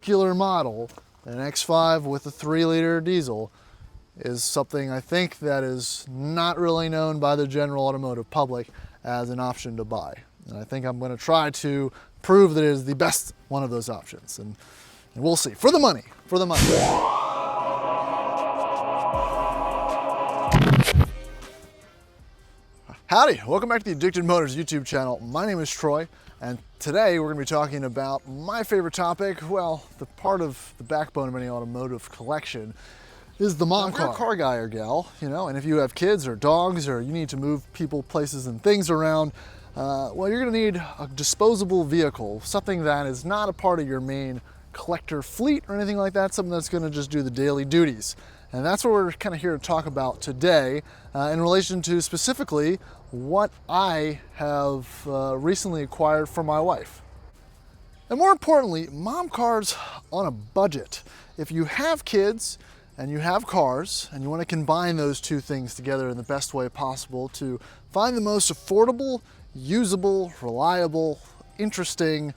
particular model, an X5 with a 3-liter diesel, is something I think that is not really known by the general automotive public as an option to buy. And I think I'm going to try to prove that it is the best one of those options. And we'll see. For the money. For the money. Howdy, welcome back to the Addicted Motors YouTube channel. My name is Troy, and today we're going to be talking about my favorite topic. Well, the part of the backbone of any automotive collection is the mom car. If you're a car guy or gal, you know, and if you have kids or dogs or you need to move people, places, and things around, well, you're going to need a disposable vehicle, something that is not a part of your main collector fleet or anything like that, something that's going to just do the daily duties. And that's what we're kind of here to talk about today in relation to specifically what I have recently acquired for my wife. And more importantly, mom cars on a budget. If you have kids and you have cars and you want to combine those two things together in the best way possible to find the most affordable, usable, reliable, interesting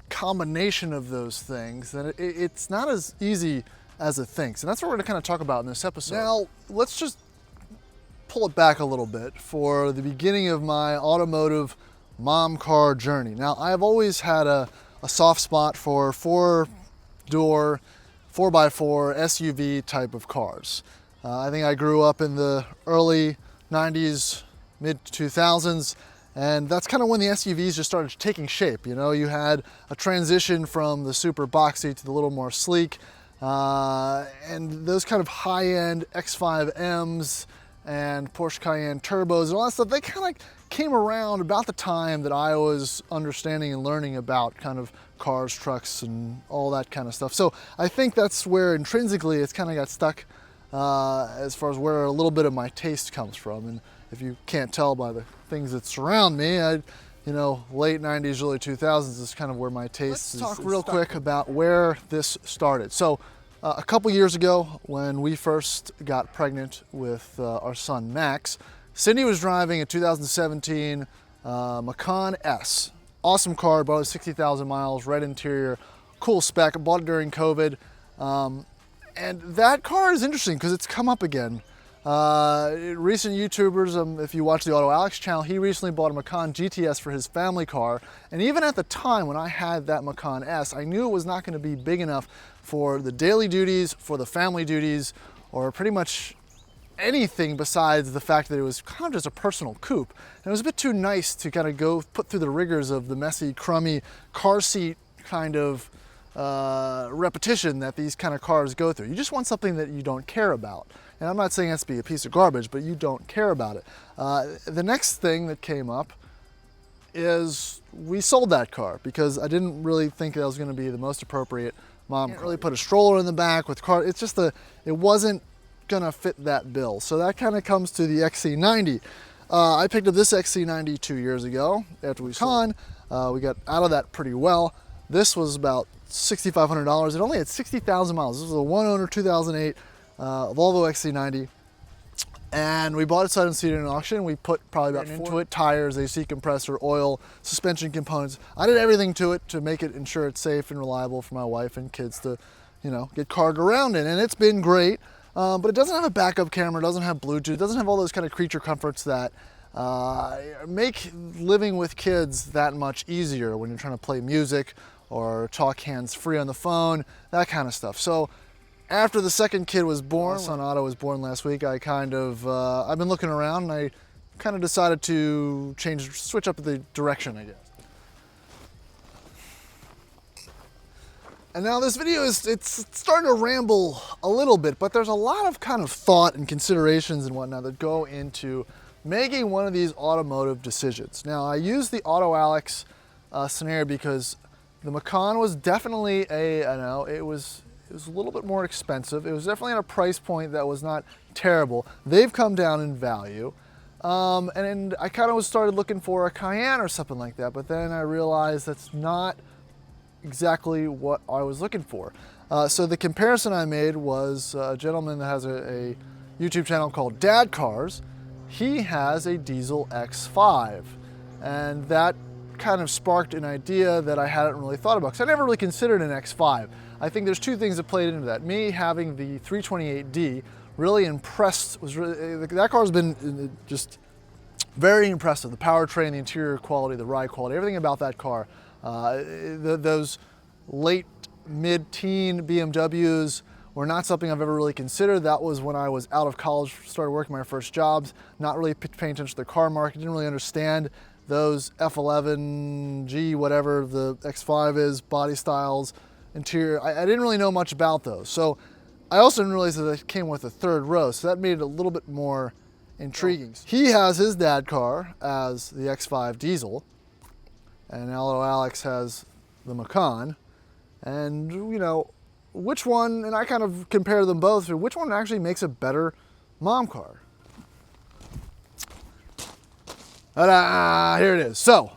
combination of those things, then it's not as easy as it thinks. And that's what we're going to kind of talk about in this episode. Now, let's just pull it back a little bit for the beginning of my automotive mom car journey. Now, I have always had a soft spot for 4-door, 4x4 SUV type of cars. I think I grew up in the early 90s, mid 2000s, and that's kind of when the SUVs just started taking shape. You know, you had a transition from the super boxy to the little more sleek, and those kind of high-end X5Ms and Porsche Cayenne turbos and all that stuff, they kind of came around about the time that I was understanding and learning about kind of cars, trucks, and all that kind of stuff. So I think that's where intrinsically it's kind of got stuck as far as where a little bit of my taste comes from. And if you can't tell by the things that surround me, you know, late 90s, early 2000s is kind of where my taste is. Let's talk real quick about where this started. So a couple years ago, when we first got pregnant with our son Max, Cindy was driving a 2017 Macan S. Awesome car, about 60,000 miles, red interior, cool spec. I bought it during COVID. And that car is interesting because it's come up again. Recent YouTubers, if you watch the AutoAlex channel, he recently bought a Macan GTS for his family car. And even at the time when I had that Macan S, I knew it was not going to be big enough for the daily duties, for the family duties, or pretty much anything besides the fact that it was kind of just a personal coupe. And it was a bit too nice to kind of go put through the rigors of the messy, crummy car seat kind of repetition that these kind of cars go through. You just want something that you don't care about. And I'm not saying it has to be a piece of garbage, but you don't care about it. The next thing that came up is we sold that car because I didn't really think that was going to be the most appropriate mom car. Really put a stroller in the back with car. It's just it wasn't going to fit that bill. So that kind of comes to the XC90. I picked up this XC90 2 years ago after we sold. We got out of that pretty well. This was about $6,500. It only had 60,000 miles. This was a one-owner 2008 Volvo XC90, and we bought it sight unseen in an auction. We put probably about into it: tires, AC compressor, oil, suspension components. I did everything to it to make it ensure it's safe and reliable for my wife and kids to, you know, get carted around in. And it's been great, but it doesn't have a backup camera, it doesn't have Bluetooth, it doesn't have all those kind of creature comforts that make living with kids that much easier when you're trying to play music or talk hands-free on the phone, that kind of stuff. So after the second kid was born, my son Otto was born last week, I kind of, I've been looking around and I kind of decided to switch up the direction, I guess. And now this video it's starting to ramble a little bit, but there's a lot of kind of thought and considerations and whatnot that go into making one of these automotive decisions. Now, I use the AutoAlex scenario because the Macan was definitely it was a little bit more expensive. It was definitely at a price point that was not terrible. They've come down in value. And I kind of started looking for a Cayenne or something like that, but then I realized that's not exactly what I was looking for. So the comparison I made was a gentleman that has a YouTube channel called Dadcars. He has a diesel X5, and that kind of sparked an idea that I hadn't really thought about, because I never really considered an X5. I think there's two things that played into that. Me having the 328D really impressed, that car's been just very impressive. The powertrain, the interior quality, the ride quality, everything about that car. Those late mid-teen BMWs were not something I've ever really considered. That was when I was out of college, started working my first jobs, not really paying attention to the car market, didn't really understand those F11G, whatever the X5 is, body styles, interior. I didn't really know much about those. So I also didn't realize that it came with a third row, so that made it a little bit more intriguing. He has his dad car as the X5 diesel, and AutoAlex has the Macan. And you know, which one, and I kind of compare them both, which one actually makes a better mom car? Ta-da! Here it is. So,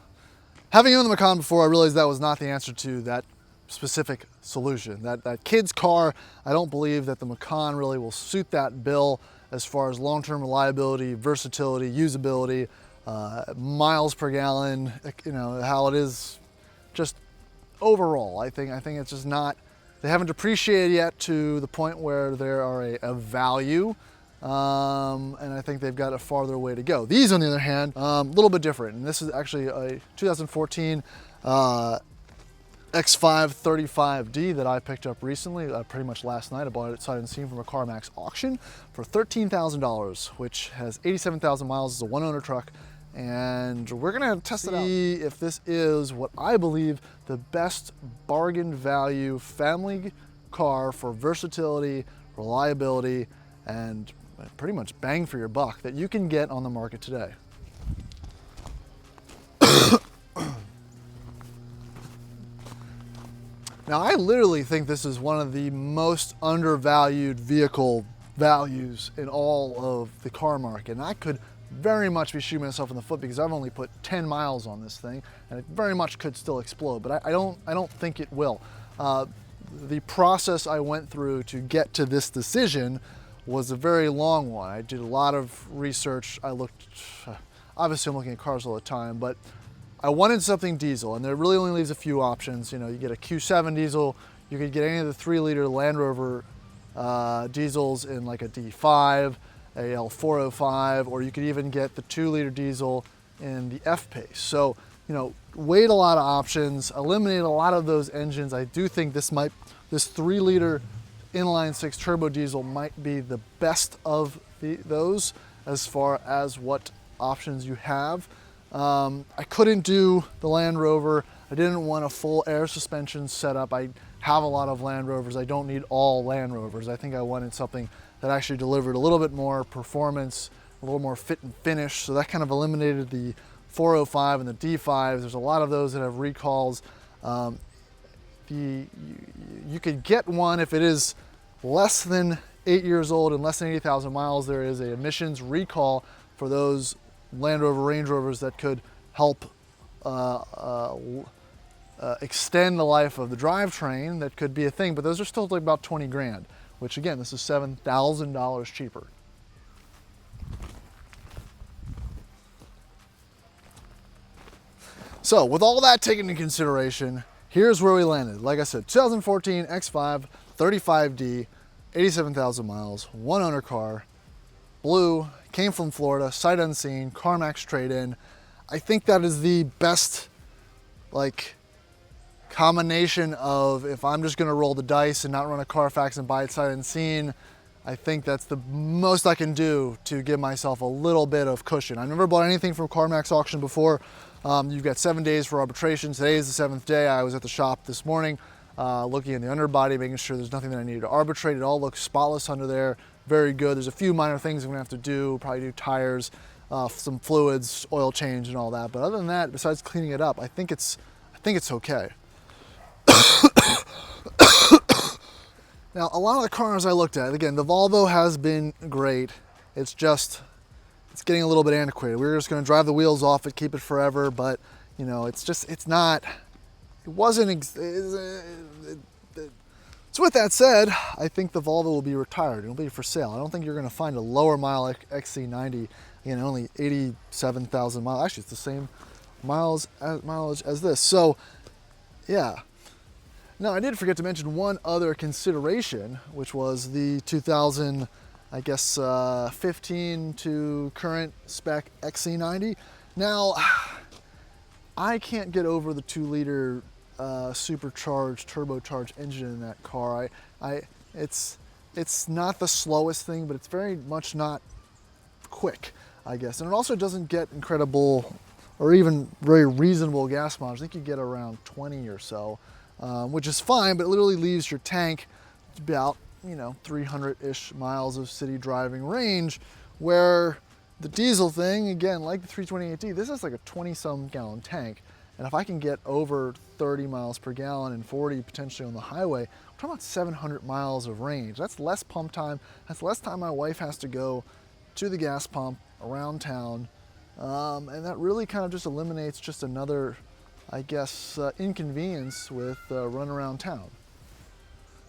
having owned the Macan before, I realized that was not the answer to that specific solution. That kid's car, I don't believe that the Macan really will suit that bill as far as long-term reliability, versatility, usability, miles per gallon, you know, how it is just overall. I think it's just not, they haven't depreciated yet to the point where they are a value, and I think they've got a farther way to go. These, on the other hand, a little bit different, and this is actually a 2014 X5 35D that I picked up recently, pretty much last night. I bought it sight unseen from a CarMax auction for $13,000, which has 87,000 miles. It's a one-owner truck, and we're gonna test it out, see if this is what I believe the best bargain value family car for versatility, reliability, and pretty much bang for your buck that you can get on the market today. Now, I literally think this is one of the most undervalued vehicle values in all of the car market, and I could very much be shooting myself in the foot because I've only put 10 miles on this thing, and it very much could still explode, but I don't think it will. The process I went through to get to this decision was a very long one. I did a lot of research. Obviously I'm looking at cars all the time, but I wanted something diesel, and there really only leaves a few options. You know, you get a Q7 diesel, you could get any of the 3-liter Land Rover diesels in like a D5, a L405, or you could even get the 2-liter diesel in the F-Pace. So, you know, weighed a lot of options, eliminated a lot of those engines. I do think this 3-liter inline 6 turbo diesel might be the best of those as far as what options you have. I couldn't do the Land Rover. I didn't want a full air suspension setup. I have a lot of Land Rovers. I don't need all Land Rovers. I think I wanted something that actually delivered a little bit more performance, a little more fit and finish. So that kind of eliminated the 405 and the D5s. There's a lot of those that have recalls. You could get one if it is less than 8 years old and less than 80,000 miles. There is a emissions recall for those Land Rover, Range Rovers that could help extend the life of the drivetrain. That could be a thing, but those are still like about 20 grand, which again, this is $7,000 cheaper. So with all that taken into consideration, here's where we landed. Like I said, 2014 X5 35D, 87,000 miles, one owner car, blue, came from Florida, sight unseen, CarMax trade-in. I think that is the best like combination of, if I'm just gonna roll the dice and not run a Carfax and buy it sight unseen, I think that's the most I can do to give myself a little bit of cushion. I've never bought anything from CarMax auction before. You've got 7 days for arbitration. Today is the 7th day. I was at the shop this morning looking at the underbody, making sure there's nothing that I needed to arbitrate. It all looks spotless under there, very good. There's a few minor things I'm gonna have to do, probably do tires, some fluids, oil change and all that. But other than that, besides cleaning it up, I think it's okay. Now, a lot of the cars I looked at, again, the Volvo has been great. It's getting a little bit antiquated. We were just gonna drive the wheels off it, keep it forever, but you know, so with that said, I think the Volvo will be retired. It'll be for sale. I don't think you're gonna find a lower mile XC90, only 87,000 miles. Actually, it's the same mileage as this. So yeah. Now I did forget to mention one other consideration, which was the 2000, I guess, 15 to current spec XC90. Now, I can't get over the 2-liter supercharged, turbocharged engine in that car. It's not the slowest thing, but it's very much not quick, I guess. And it also doesn't get incredible or even very reasonable gas mileage. I think you get around 20 or so, which is fine, but it literally leaves your tank about, 300-ish miles of city driving range, where the diesel thing, again, like the 328D, this is like a 20-some gallon tank. And if I can get over 30 miles per gallon and 40 potentially on the highway, we're talking about 700 miles of range. That's less pump time. That's less time my wife has to go to the gas pump around town. And that really kind of just eliminates just another, I guess, inconvenience with run around town.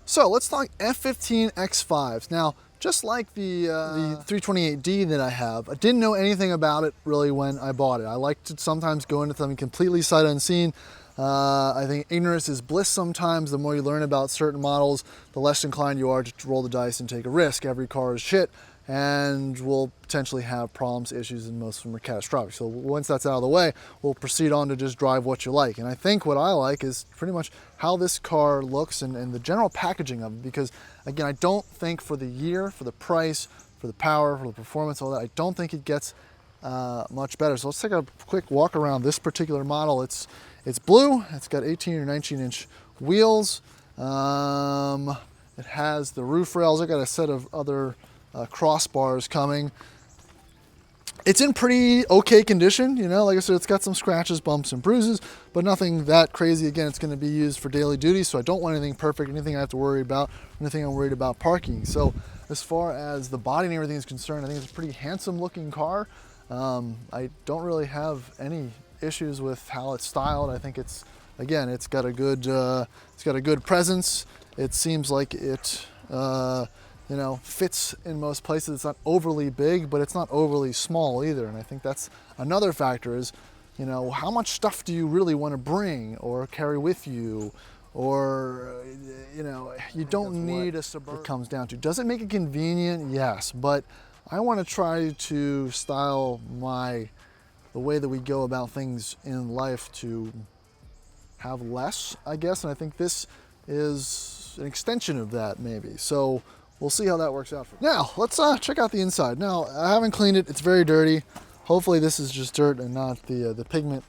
So let's talk F15 X5s. Now, just like the 328D that I have, I didn't know anything about it really when I bought it. I like to sometimes go into something completely sight unseen. I think ignorance is bliss sometimes. The more you learn about certain models, the less inclined you are to roll the dice and take a risk. Every car is shit and will potentially have problems, issues, and most of them are catastrophic. So once that's out of the way, we'll proceed on to just drive what you like. And I think what I like is pretty much how this car looks and the general packaging of it, because again, I don't think for the year, for the price, for the power, for the performance, all that, I don't think it gets much better. So let's take a quick walk around this particular model. It's blue, it's got 18 or 19 inch wheels. It has the roof rails. I got a set of other crossbars coming. It's in pretty okay condition, like I said, it's got some scratches, bumps, and bruises, but nothing that crazy. Again, it's going to be used for daily duty, so I don't want anything perfect, anything I have to worry about, anything I'm worried about parking. So as far as the body and everything is concerned, I think it's a pretty handsome looking car. I don't really have any issues with how it's styled. I think it's got a good presence. It seems like it fits in most places. It's not overly big, but it's not overly small either. And I think that's another factor is, how much stuff do you really want to bring or carry with you? Or, you don't need a Suburban. It comes down to, does it make it convenient? Yes, but I want to try to style the way that we go about things in life to have less, I guess. And I think this is an extension of that, maybe. So we'll see how that works out for me. Now, let's check out the inside. Now, I haven't cleaned it. It's very dirty. Hopefully this is just dirt and not the pigment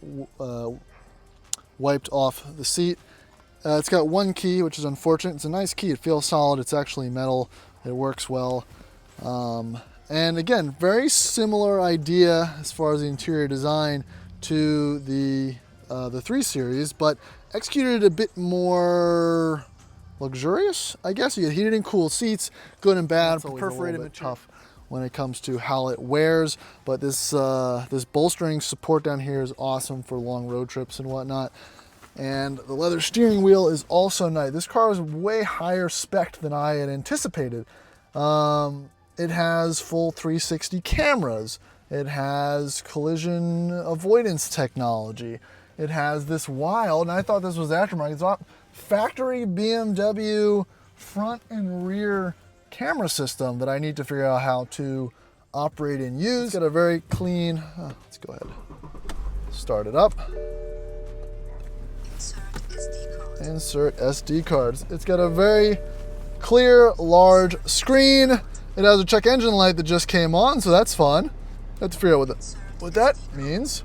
wiped off the seat. It's got one key, which is unfortunate. It's a nice key. It feels solid. It's actually metal. It works well. And again, very similar idea as far as the interior design to the 3 Series, but executed a bit more luxurious, I guess. You get heated and cooled seats, good and bad. Perforated material, tough when it comes to how it wears, but this bolstering support down here is awesome for long road trips and whatnot. And the leather steering wheel is also nice. This car is way higher spec than I had anticipated. It has full 360 cameras. It has collision avoidance technology. It has this wild, and I thought this was aftermarket, it's not factory BMW front and rear camera system that I need to figure out how to operate and use. It's got a very clean, let's go ahead, start it up. Insert SD cards. It's got a very clear, large screen. It has a check engine light that just came on, so that's fun. Let's figure out what that means.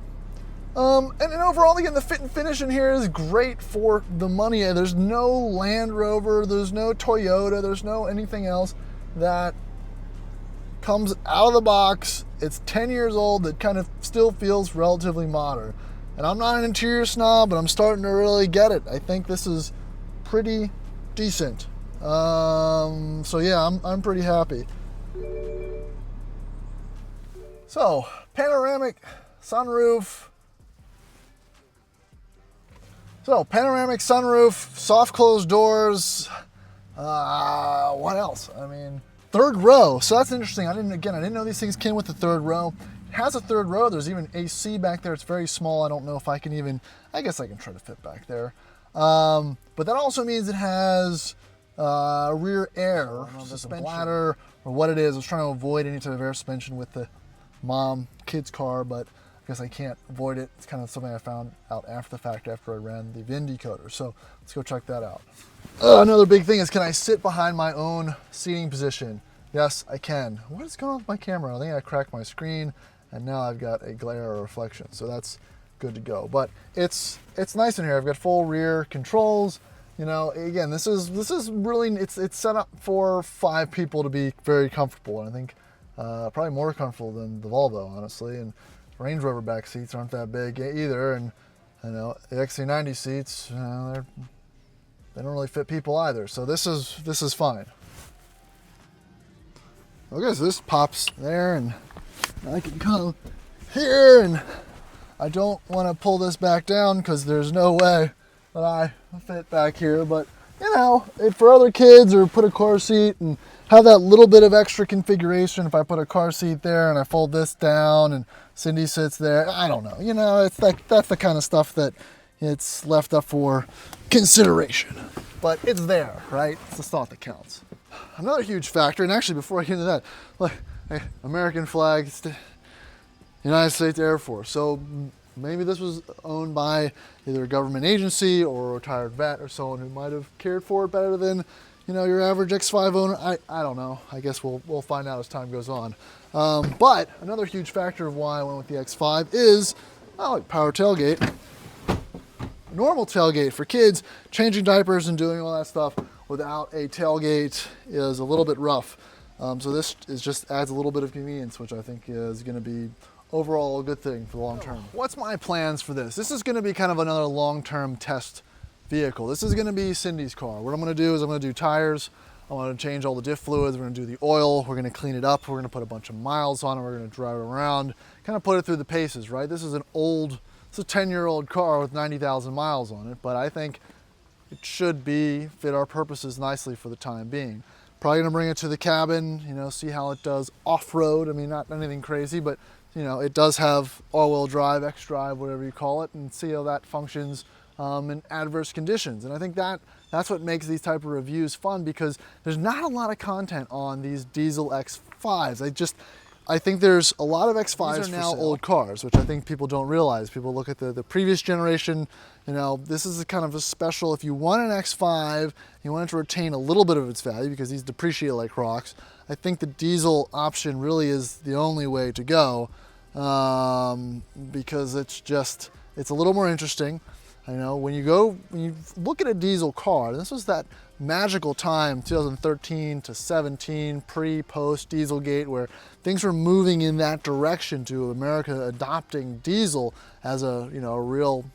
And then overall, again, the fit and finish in here is great for the money. There's no Land Rover, there's no Toyota, there's no anything else that comes out of the box. It's 10 years old that kind of still feels relatively modern. And I'm not an interior snob, but I'm starting to really get it. I think this is pretty decent. So yeah, I'm pretty happy. So, panoramic sunroof. Soft closed doors. What else? I mean, third row. So that's interesting. I didn't know these things came with the third row. has a third row. There's even AC back there. It's very small. I don't know if I can even, I guess I can try to fit back there. But that also means it has rear air, suspension, bladder, or what it is. I was trying to avoid any type of air suspension with the mom kid's car, but I guess I can't avoid it. It's kind of something I found out after the fact, after I ran the VIN decoder. So let's go check that out. Another big thing is, can I sit behind my own seating position? Yes, I can. What is going on with my camera? I think I cracked my screen, and now I've got a glare or reflection, so that's good to go. But it's nice in here. I've got full rear controls. You know, again, this is really, it's set up for 5 people to be very comfortable, and I think probably more comfortable than the Volvo, honestly. And Range Rover back seats aren't that big either, and you know, the XC90 seats, you know, they don't really fit people either. So this is fine. Okay, so this pops there, and I can come here, and I don't want to pull this back down because there's no way that I fit back here. But you know, if for other kids, or put a car seat and have that little bit of extra configuration, if I put a car seat there and I fold this down and Cindy sits there, I don't know. You know, it's like, that's the kind of stuff that it's left up for consideration. But it's there, right? It's the thought that counts. Another huge factor, and actually before I get into that, like, hey, American flag, United States Air Force. So maybe this was owned by either a government agency or a retired vet or someone who might have cared for it better than, you know, your average X5 owner. I don't know. I guess we'll find out as time goes on. But another huge factor of why I went with the X5 is, like power tailgate. Normal tailgate for kids, changing diapers and doing all that stuff without a tailgate is a little bit rough. So this just adds a little bit of convenience, which I think is going to be overall a good thing for the long term. What's my plans for this? This is going to be kind of another long-term test vehicle. This is going to be Cindy's car. What I'm going to do is I'm going to do tires. I want to change all the diff fluids. We're going to do the oil. We're going to clean it up. We're going to put a bunch of miles on it. We're going to drive it around, kind of put it through the paces, right? This is a 10-year-old car with 90,000 miles on it, but I think it should fit our purposes nicely for the time being. Probably going to bring it to the cabin, you know, see how it does off-road. I mean, not anything crazy, but you know, it does have all-wheel drive, X-Drive, whatever you call it, and see how that functions in adverse conditions. And I think that's what makes these type of reviews fun, because there's not a lot of content on these diesel X5s. I think there's a lot of X5s these are now old cars, which I think people don't realize. People look at the previous generation, you know, this is a kind of a special, if you want an X5, you want it to retain a little bit of its value because these depreciate like rocks. I think the diesel option really is the only way to go, because it's a little more interesting. You know, when you look at a diesel car, this was that magical time, 2013 to 17, pre-post Dieselgate, where things were moving in that direction to America adopting diesel as a real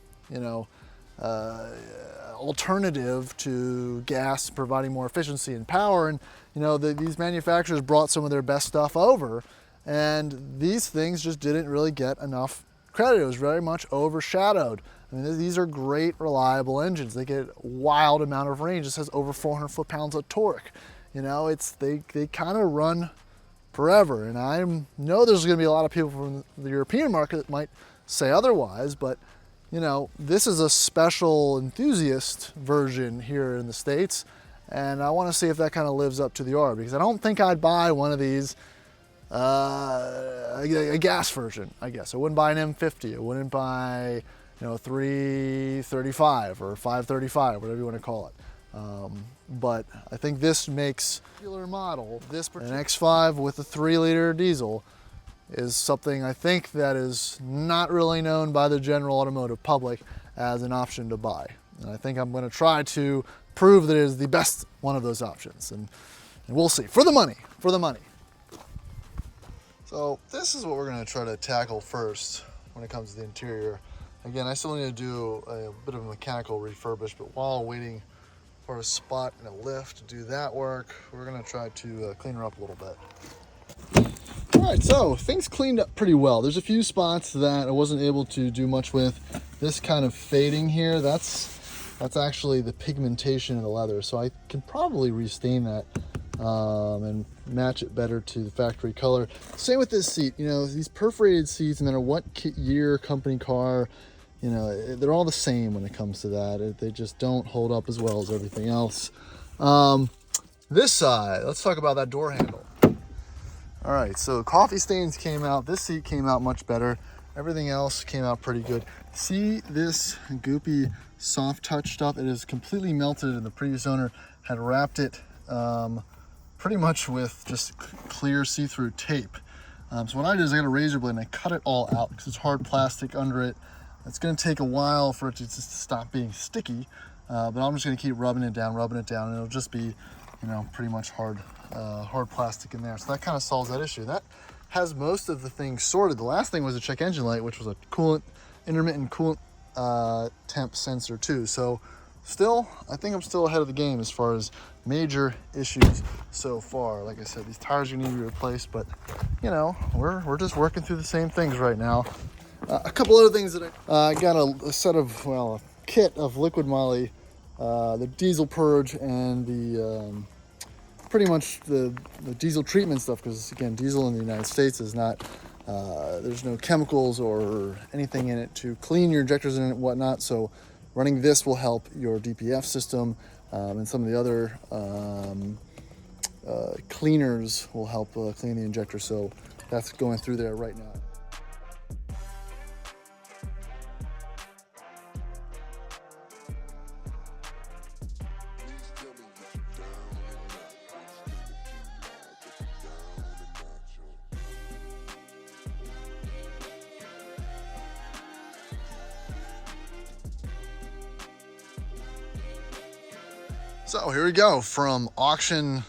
alternative to gas, providing more efficiency and power. And you know, these manufacturers brought some of their best stuff over, and these things just didn't really get enough credit. It was very much overshadowed. I mean, these are great, reliable engines. They get a wild amount of range. This has over 400 foot-pounds of torque. You know, they kind of run forever. And I know there's going to be a lot of people from the European market that might say otherwise, but you know, this is a special enthusiast version here in the States, and I want to see if that kind of lives up to the R, because I don't think I'd buy one of these a gas version. I guess I wouldn't buy an M50. I wouldn't buy, you know, 335 or 535, whatever you want to call it. But I think this makes popular model, an X5 with a 3-liter diesel, is something I think that is not really known by the general automotive public as an option to buy. And I think I'm going to try to prove that it is the best one of those options. And we'll see. For the money. For the money. So this is what we're going to try to tackle first when it comes to the interior. Again, I still need to do a bit of a mechanical refurbish, but while waiting for a spot and a lift to do that work, we're going to try to clean her up a little bit. All right, so things cleaned up pretty well. There's a few spots that I wasn't able to do much with. This kind of fading here, that's actually the pigmentation of the leather, so I can probably restain that and match it better to the factory color. Same with this seat. You know, these perforated seats, no matter what year, company car, you know, they're all the same when it comes to that. They just don't hold up as well as everything else. This side, let's talk about that door handle. All right, so coffee stains came out. This seat came out much better. Everything else came out pretty good. See this goopy soft touch stuff? It is completely melted, and the previous owner had wrapped it pretty much with just clear see-through tape. So what I did is I got a razor blade and I cut it all out because it's hard plastic under it. It's going to take a while for it to just stop being sticky, but I'm just going to keep rubbing it down, and it'll just be, you know, pretty much hard plastic in there. So that kind of solves that issue. That has most of the things sorted. The last thing was a check engine light, which was a intermittent coolant temp sensor too. So still, I think I'm still ahead of the game as far as major issues so far. Like I said, these tires are going to need to be replaced, but you know, we're just working through the same things right now. A couple other things that I got a kit of Liquid Moly, the diesel purge, and the pretty much the diesel treatment stuff, because again, diesel in the United States is not, there's no chemicals or anything in it to clean your injectors and whatnot. So running this will help your DPF system, and some of the other cleaners will help clean the injector. So that's going through there right now. So here we go from auction.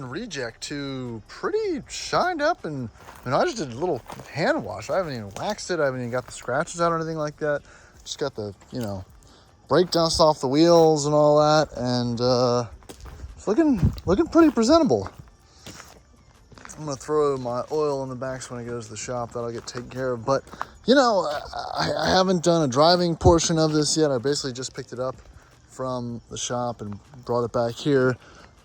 Reject to pretty shined up, and I just did a little hand wash. I haven't even waxed it. I haven't even got the scratches out or anything like that. Just got the, you know, brake dust off the wheels and all that, and it's looking pretty presentable. I'm gonna throw my oil in the back so when it goes to the shop that'll get taken care of. But you know, I haven't done a driving portion of this yet. I basically just picked it up from the shop and brought it back here.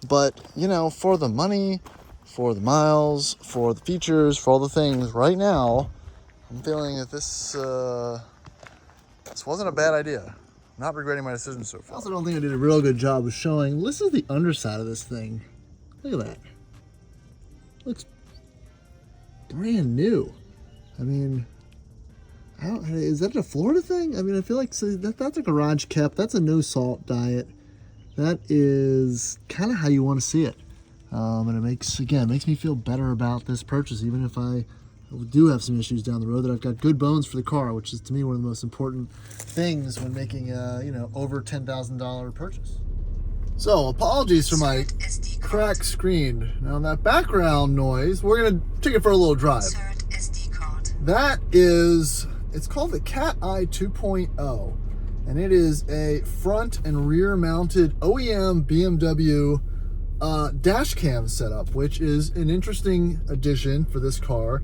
But you know, for the money, for the miles, for the features, for all the things, right now, I'm feeling that this wasn't a bad idea. Not regretting my decision so far. I also don't think I did a real good job of showing. This is the underside of this thing. Look at that. Looks brand new. I mean, is that a Florida thing? I mean, I feel like that's a garage kept. That's a no salt diet. That is kind of how you want to see it. And it makes me feel better about this purchase, even if I do have some issues down the road, that I've got good bones for the car, which is to me one of the most important things when making a, you know, over $10,000 purchase. So apologies for my cracked screen. Now that background noise, we're gonna take it for a little drive. That is, it's called the Cat Eye 2.0, and it is a front and rear mounted OEM BMW dash cam setup, which is an interesting addition for this car.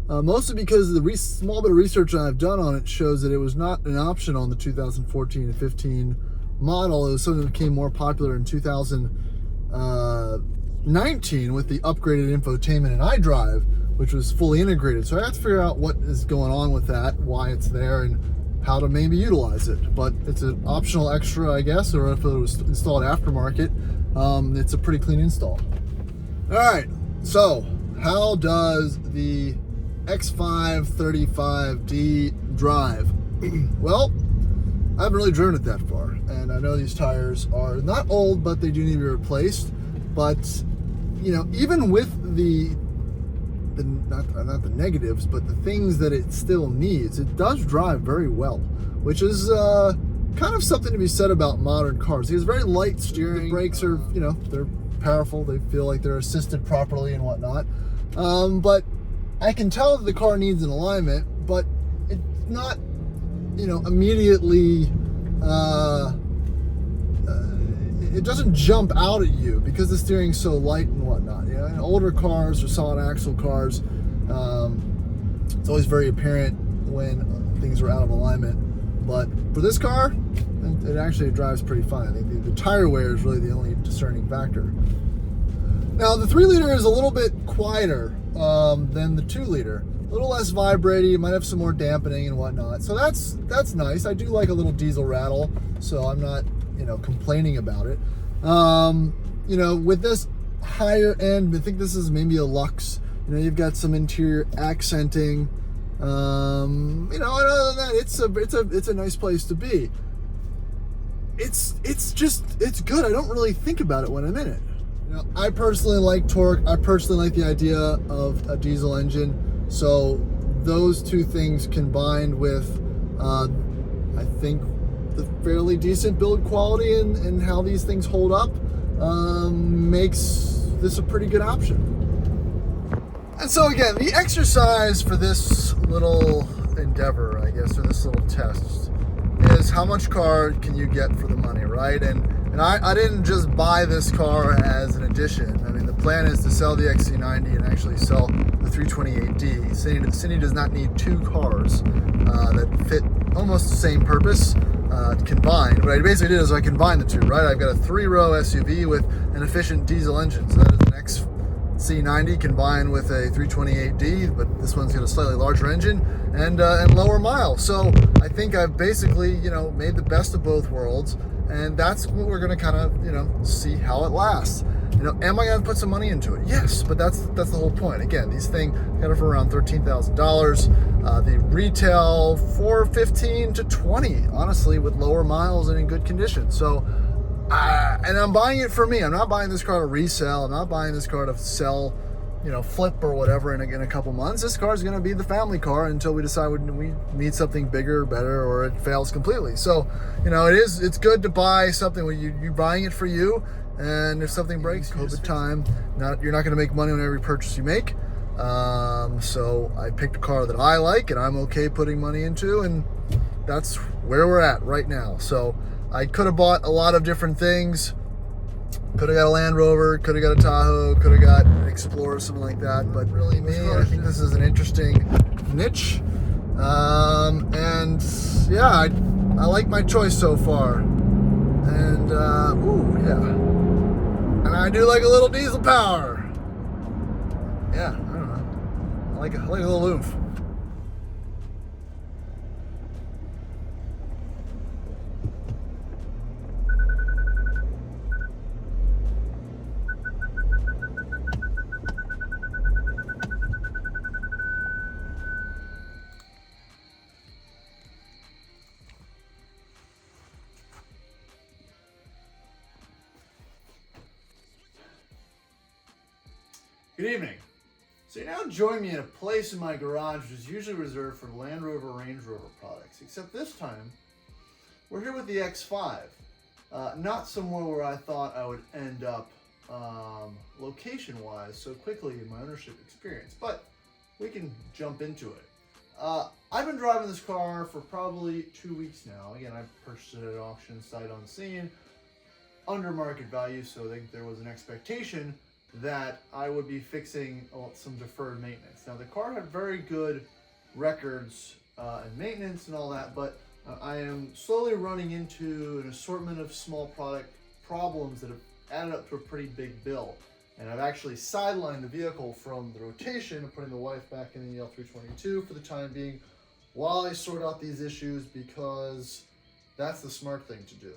Mostly because the small bit of research I've done on it shows that it was not an option on the 2014 and 15 model. It was something that became more popular in 2019 with the upgraded infotainment and iDrive, which was fully integrated. So I have to figure out what is going on with that, why it's there, and how to maybe utilize it. But it's an optional extra, I guess, or if it was installed aftermarket, it's a pretty clean install. All right, so how does the X5 35D drive? Well, I haven't really driven it that far, and I know these tires are not old, but they do need to be replaced. But you know, even with the not the negatives, but the things that it still needs, it does drive very well, which is kind of something to be said about modern cars. It has very light steering. The brakes are, you know, they're powerful. They feel like they're assisted properly and whatnot. But I can tell that the car needs an alignment, but it's not, you know, immediately, it doesn't jump out at you because the steering's so light and whatnot. You know, in older cars or solid axle cars, it's always very apparent when things are out of alignment. But for this car, it actually drives pretty fine. I think the tire wear is really the only discerning factor. Now the 3-liter is a little bit quieter than the 2-liter. A little less vibrating, it might have some more dampening and whatnot. So that's nice. I do like a little diesel rattle, so I'm not, complaining about it. With this higher end, I think this is maybe a Luxe. You've got some interior accenting. Other than that, it's a nice place to be. It's good. I don't really think about it when I'm in it. I personally like torque. I personally like the idea of a diesel engine. So those two things combined with, I think, the fairly decent build quality and how these things hold up makes this a pretty good option. And so again, the exercise for this little endeavor, I guess, or this little test, is how much car can you get for the money, right? And I didn't just buy this car as an addition. I mean, the plan is to sell the XC90 and actually sell the 328D. Cindy does not need two cars that fit almost the same purpose combined. What I basically did is I combined the two, right? I've got a 3-row SUV with an efficient diesel engine. So that is an XC90 combined with a 328D, but this one's got a slightly larger engine and lower miles. So I think I've basically, made the best of both worlds. And that's what we're gonna kind of, see how it lasts. Am I gonna put some money into it? Yes, but that's the whole point. Again, these things got it for around $13,000. The retail for 15 to 20, honestly, with lower miles and in good condition. So, and I'm buying it for me. I'm not buying this car to resell. I'm not buying this car to sell, flip or whatever in a couple months. This car is going to be the family car until we decide we need something bigger, better, or it fails completely. So, it's good to buy something where you're buying it for you, and if something breaks, COVID time, you're not going to make money on every purchase you make. So I picked a car that I like and I'm okay putting money into, and that's where we're at right now. So I could have bought a lot of different things. Could have got a Land Rover, could have got a Tahoe, could have got an Explorer, something like that. But really, I think this is an interesting niche. And yeah, I like my choice so far. And, and I do like a little diesel power. Yeah, I don't know. I like a little oomph. Good evening. So you now join me in a place in my garage which is usually reserved for Land Rover, Range Rover products, except this time we're here with the X5. Not somewhere where I thought I would end up location-wise so quickly in my ownership experience, but we can jump into it. I've been driving this car for probably 2 weeks now. Again, I purchased it at an auction sight unseen, under market value, so I think there was an expectation that I would be fixing some deferred maintenance. Now the car had very good records and maintenance and all that, but I am slowly running into an assortment of small product problems that have added up to a pretty big bill. And I've actually sidelined the vehicle from the rotation and putting the wife back in the L322 for the time being while I sort out these issues, because that's the smart thing to do.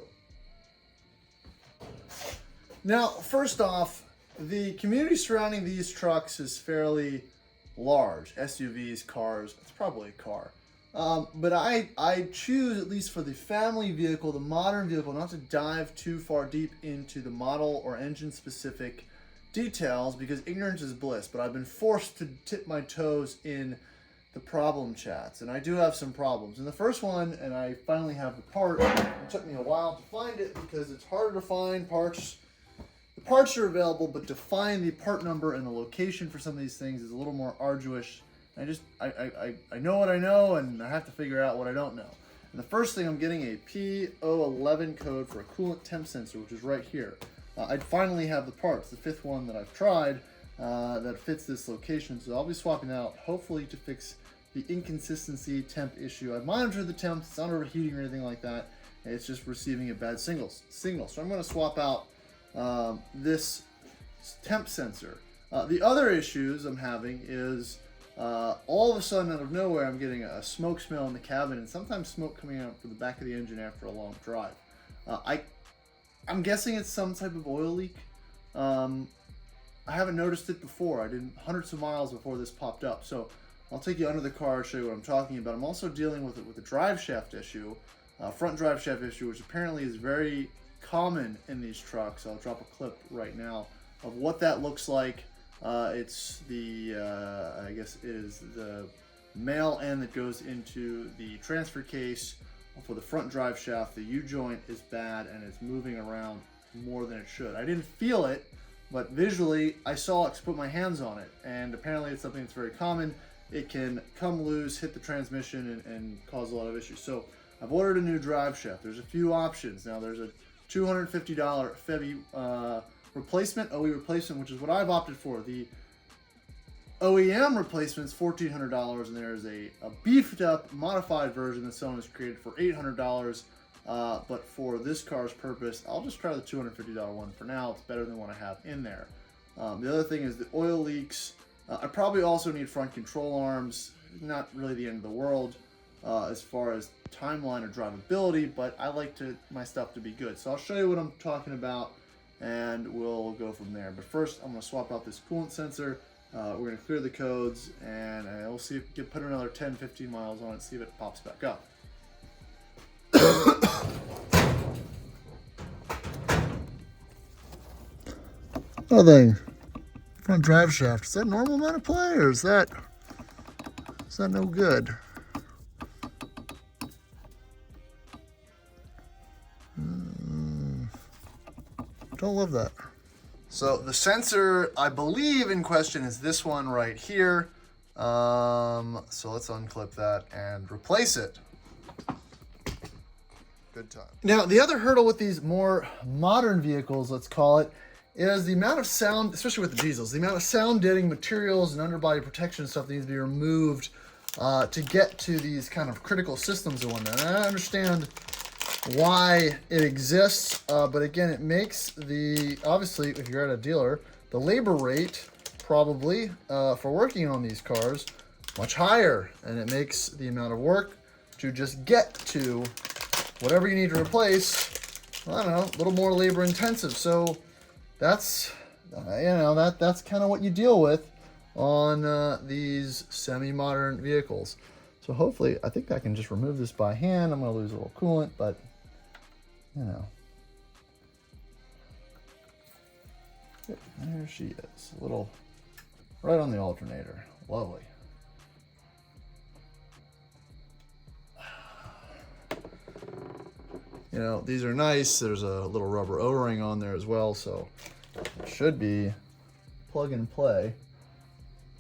Now, first off, the community surrounding these trucks is fairly large. SUVs, cars, it's probably a car. But I choose, at least for the family vehicle, the modern vehicle, not to dive too far deep into the model or engine specific details, because ignorance is bliss. But I've been forced to tip my toes in the problem chats, and I do have some problems. And the first one, and I finally have the part, it took me a while to find it because it's harder to find parts. The parts are available, but to find the part number and the location for some of these things is a little more arduous. I know what I know, and I have to figure out what I don't know. And the first thing, I'm getting a P011 code for a coolant temp sensor, which is right here. I finally have the parts, the fifth one that I've tried that fits this location, so I'll be swapping out hopefully to fix the inconsistency temp issue. I've monitored the temps, it's not overheating or anything like that. It's just receiving a bad signal. So I'm going to swap out this temp sensor. The other issues I'm having is all of a sudden out of nowhere I'm getting a smoke smell in the cabin, and sometimes smoke coming out from the back of the engine after a long drive. I'm guessing it's some type of oil leak. I haven't noticed it before. I did hundreds of miles before this popped up. So I'll take you under the car, show you what I'm talking about. I'm also dealing with a drive shaft issue, front drive shaft issue, which apparently is very common in these trucks. I'll drop a clip right now of what that looks like. It's the, I guess it is the male end that goes into the transfer case for the front drive shaft. The U-joint is bad and it's moving around more than it should. I didn't feel it, but visually I saw it, put my hands on it, and apparently it's something that's very common. It can come loose, hit the transmission, and cause a lot of issues. So I've ordered a new drive shaft. There's a few options. Now there's a $250 Febby replacement, OE replacement, which is what I've opted for. The OEM replacement is $1,400, and there's a beefed up, modified version that someone has created for $800. But for this car's purpose, I'll just try the $250 one for now. It's better than what I have in there. The other thing is the oil leaks. I probably also need front control arms. Not really the end of the world as far as timeline or drivability, but I like my stuff to be good. So I'll show you what I'm talking about, and we'll go from there. But first, I'm going to swap out this coolant sensor. We're going to clear the codes, and we'll see if we can put another 10-15 miles on it, see if it pops back up. Another thing, front drive shaft. Is that normal amount of play, or is that no good? Don't love that. So the sensor, I believe in question, is this one right here. So let's unclip that and replace it. Good time. Now, the other hurdle with these more modern vehicles, let's call it, is the amount of sound, especially with the diesels, the amount of sound deadening materials and underbody protection stuff that needs to be removed to get to these kind of critical systems and whatnot. And I understand why it exists, but again, it makes obviously, if you're at a dealer, the labor rate probably for working on these cars much higher, and it makes the amount of work to just get to whatever you need to replace, I don't know, a little more labor intensive. So that's, that's kind of what you deal with on these semi-modern vehicles. So hopefully, I think I can just remove this by hand. I'm going to lose a little coolant, but there she is, a little right on the alternator. Lovely. These are nice. There's a little rubber O-ring on there as well, so it should be plug and play.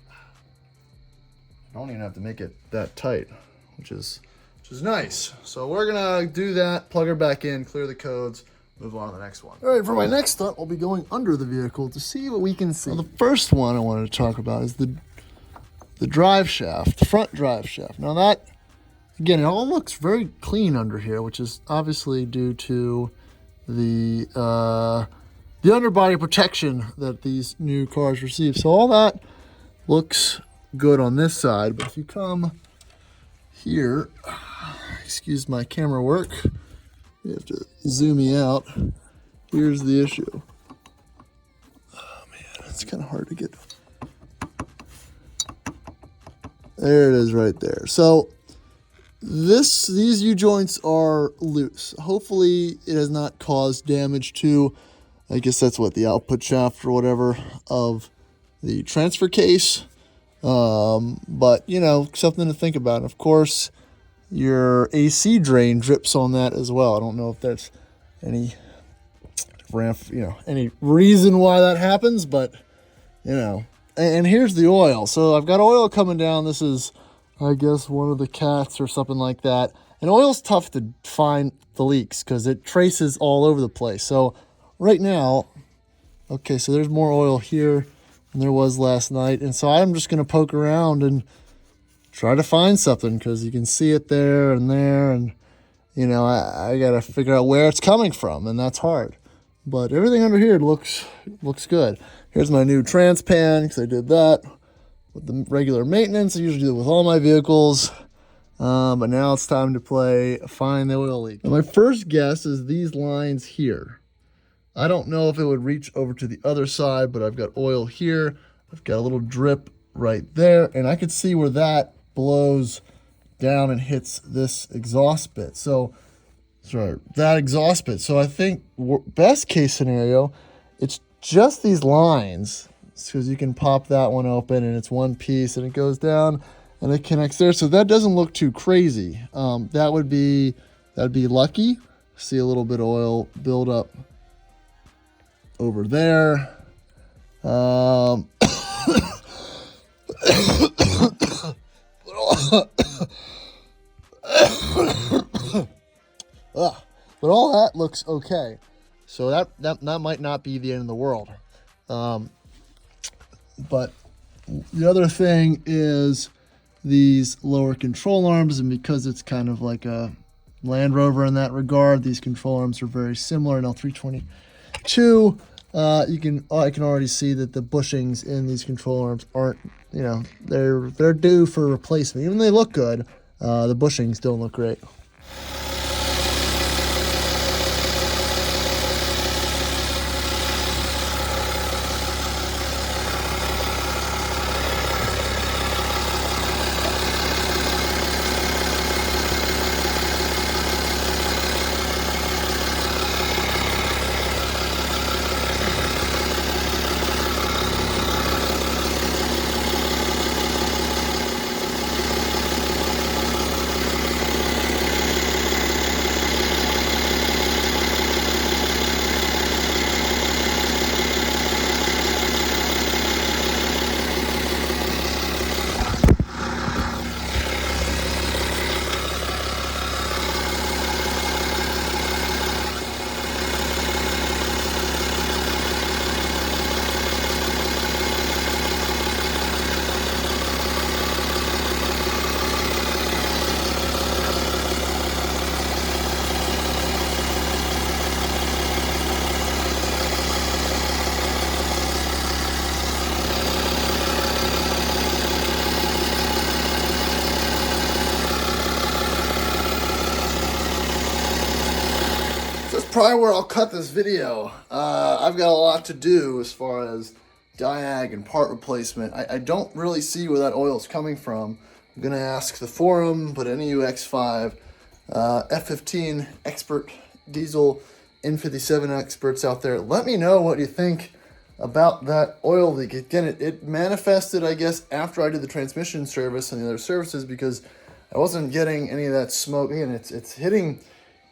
I don't even have to make it that tight, which is nice. So we're gonna do that, plug her back in, clear the codes, move on to the next one. All right, for my next stunt, we'll be going under the vehicle to see what we can see. Well, the first one I wanted to talk about is the drive shaft, the front drive shaft. Now that, again, it all looks very clean under here, which is obviously due to the underbody protection that these new cars receive. So all that looks good on this side, but if you come here, excuse my camera work, you have to zoom me out. Here's the issue. Oh man, it's kind of hard to get. There it is right there. So these U-joints are loose. Hopefully it has not caused damage to, I guess that's what, the output shaft or whatever of the transfer case. But something to think about. And of course, your AC drain drips on that as well. I don't know if that's any reason why that happens, but and here's the oil. So I've got oil coming down. This is, I guess, one of the cats or something like that. And oil's tough to find the leaks because it traces all over the place. So right now, okay, so there's more oil here than there was last night. And so I'm just going to poke around and try to find something, because you can see it there, and you know, I got to figure out where it's coming from, and that's hard. But everything under here looks good. Here's my new trans pan, because I did that with the regular maintenance. I usually do it with all my vehicles. But now it's time to find the oil leak. Now my first guess is these lines here. I don't know if it would reach over to the other side, but I've got oil here. I've got a little drip right there, and I could see where that blows down and hits this exhaust bit. So, sorry, that exhaust bit. So I think best case scenario, it's just these lines, because you can pop that one open and it's one piece and it goes down and it connects there. So that doesn't look too crazy. That'd be lucky. See a little bit of oil build up over there. But all that looks okay. So that might not be the end of the world. But the other thing is these lower control arms, and because it's kind of like a Land Rover in that regard, these control arms are very similar in L322. I can already see that the bushings in these control arms aren't, you know, they're due for replacement. Even though they look good, the bushings don't look great. Probably where I'll cut this video. I've got a lot to do as far as diag and part replacement. I don't really see where that oil is coming from. I'm gonna ask the forum, but any X5, F15 expert diesel, N57 experts out there, let me know what you think about that oil leak. Again, it manifested, I guess, after I did the transmission service and the other services, because I wasn't getting any of that smoke. Again,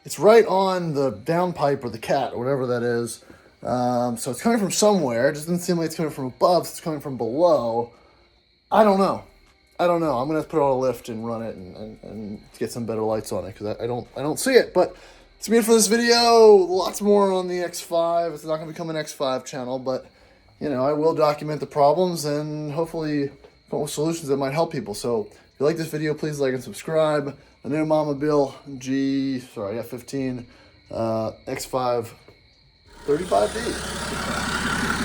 it's right on the downpipe or the cat or whatever that is. So it's coming from somewhere. It doesn't seem like it's coming from above. It's coming from below. I don't know. I'm gonna have to put it on a lift and run it and get some better lights on it, because I don't see it. But it's me for this video. Lots more on the X5. It's not gonna become an X5 channel, but you know, I will document the problems and hopefully come up with solutions that might help people. So if you like this video, please like and subscribe. The new Mama-Bill F15 X5 35D.